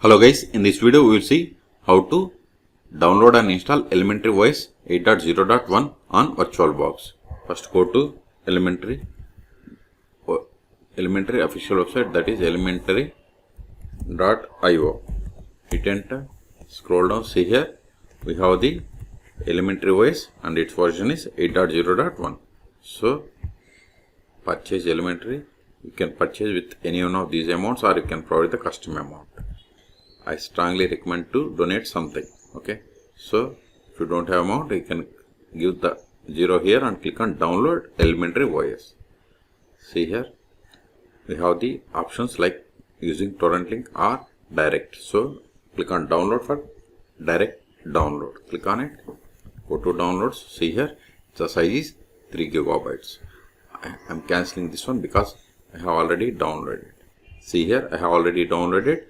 Hello guys, in this video we will see how to download and install Elementary OS 8.0.1 on VirtualBox. First go to Elementary official website, that is elementary.io. Hit enter, scroll down, see here we have the Elementary OS and its version is 8.0.1. So purchase Elementary, you can purchase with any one of these amounts or you can provide the custom amount. I strongly recommend to donate something. Okay, so if you don't have amount, you can give the 0 here and click on download Elementary OS. See here we have the options like using torrent link or direct. So click on download for direct download. Click on it, go to downloads. See here the size is 3 gigabytes. I am cancelling this one because I have already downloaded it. See here I have already downloaded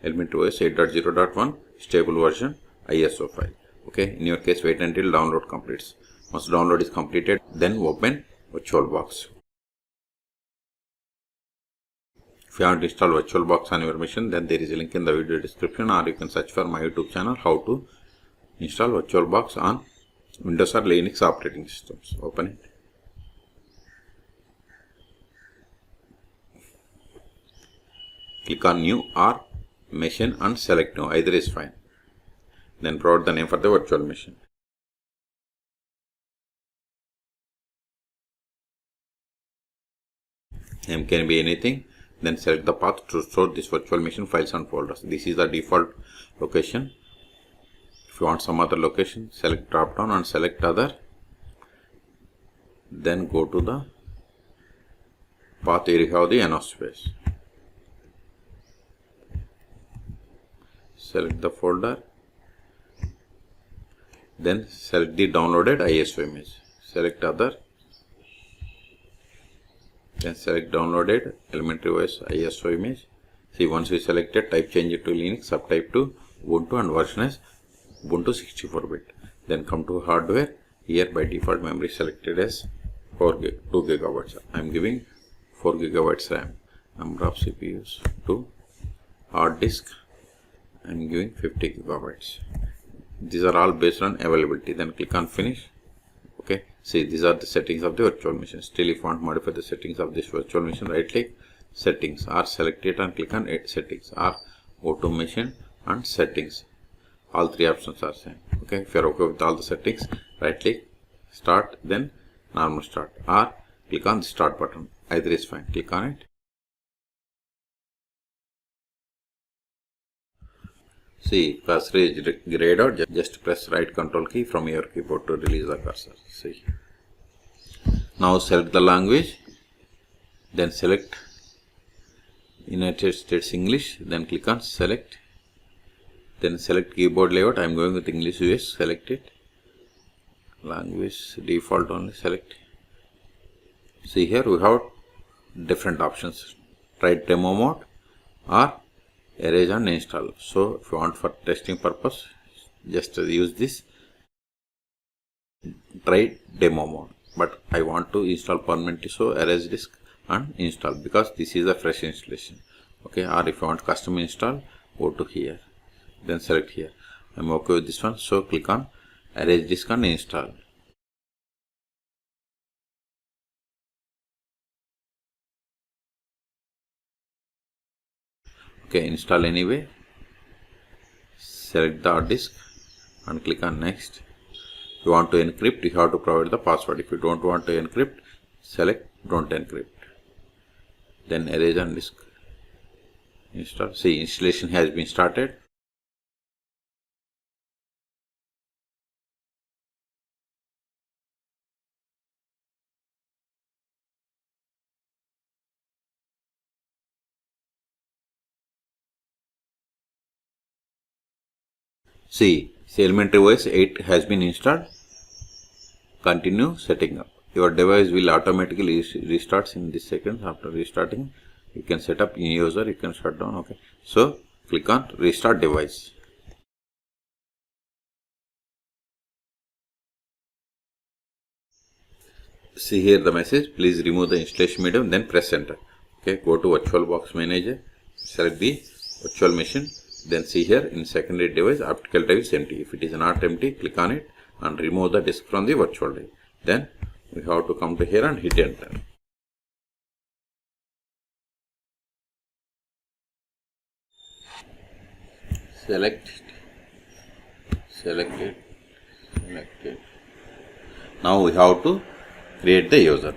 Elementary OS 8.0.1 stable version ISO file. Okay, in your case wait until download completes. Once download is completed, then open VirtualBox. If you haven't installed VirtualBox on your machine, then there is a link in the video description, or you can search for my YouTube channel how to install VirtualBox on Windows or Linux operating systems. Open it. Click on new or machine and select new, either is fine. Then provide the name for the virtual machine. Name can be anything. Then select the path to store this virtual machine files and folders. This is the default location. If you want some other location, select drop down and select other. Then go to the path where you have the enough space. Select the folder, then select the downloaded ISO image. Select other, then select downloaded Elementary OS ISO image. See, once we selected, type change it to Linux, subtype to Ubuntu and version as Ubuntu 64-bit. Then come to hardware. Here by default memory selected as 2 gigabytes. I am giving 4 gigabytes RAM. Number of CPUs 2. Hard disk I am giving 50 gigabytes. These are all based on availability. Then click on finish. Okay, see, these are the settings of the virtual machine. Still, if you want to modify the settings of this virtual machine, right click settings, or select it and click on edit settings, or go to machine and settings. All three options are same. Okay, if you are okay with all the settings, right click start, then normal start, or click on the start button. Either is fine. Click on it. See, cursor is grayed out. Just press right control key from your keyboard to release the cursor. See. Now select the language. Then select United States English. Then click on select. Then select keyboard layout. I am going with English US. Select it. Language default only. Select. See here we have different options. Try demo mode or erase and install. So if you want for testing purpose, just use this try demo mode, but I want to install permanently, so erase disk and install, because this is a fresh installation. Okay, or if you want custom install, go to here, then select here. I'm okay with this one, so click on erase disk and install. Okay, install anyway. Select the hard disk and click on next. If you want to encrypt, you have to provide the password. If you don't want to encrypt, select don't encrypt. Then erase and disk. Install. See, installation has been started. See, Elementary OS 8 has been installed. Continue setting up. Your device will automatically restart in this seconds. After restarting, you can set up new user, you can shut down. Okay, so click on restart device. See here the message, please remove the installation medium, then press enter. Okay, go to VirtualBox manager, select the virtual machine, Then see here in secondary device optical drive is empty. If it is not empty, click on it and remove the disk from the virtual drive. Then we have to come to here and hit enter. Select it. Now we have to create the user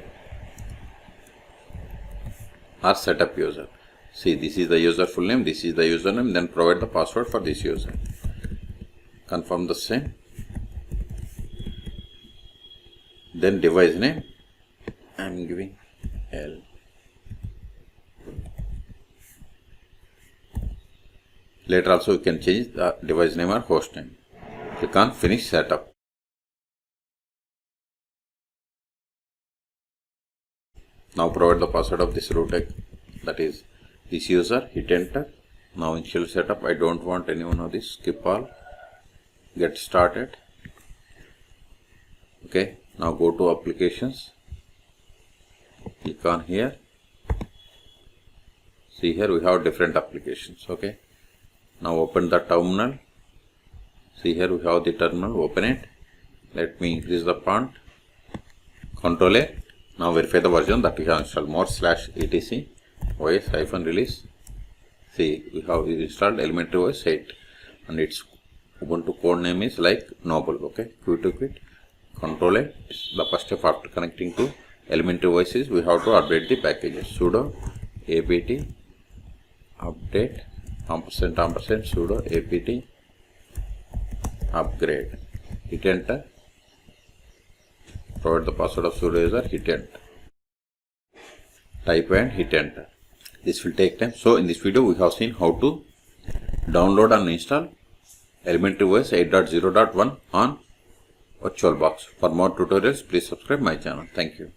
or setup user. See, this is the user full name, this is the username, then provide the password for this user. Confirm the same. Then device name, I am giving L. Later also you can change the device name or host name. Click on finish setup. Now provide the password of this root, that is this user, hit enter. Now initial setup, I don't want any one of this, skip all, get started. Okay, now go to applications, click on here. See here we have different applications. Okay, now open the terminal. See here we have the terminal, open it. Let me increase the font, Ctrl A. Now verify the version that we have installed, more/etc OS-release. See, we have installed elementary OS 8 and its Ubuntu code name is like Noble. Okay, quit. Ctrl A. The first step after connecting to elementary OS is we have to update the packages. Sudo apt update & sudo apt upgrade. Hit enter. Provide the password of sudo user, hit enter. Type and hit enter. This will take time. So in this video we have seen how to download and install elementary OS 8.0.1 on VirtualBox. For more tutorials, please subscribe my channel. Thank you.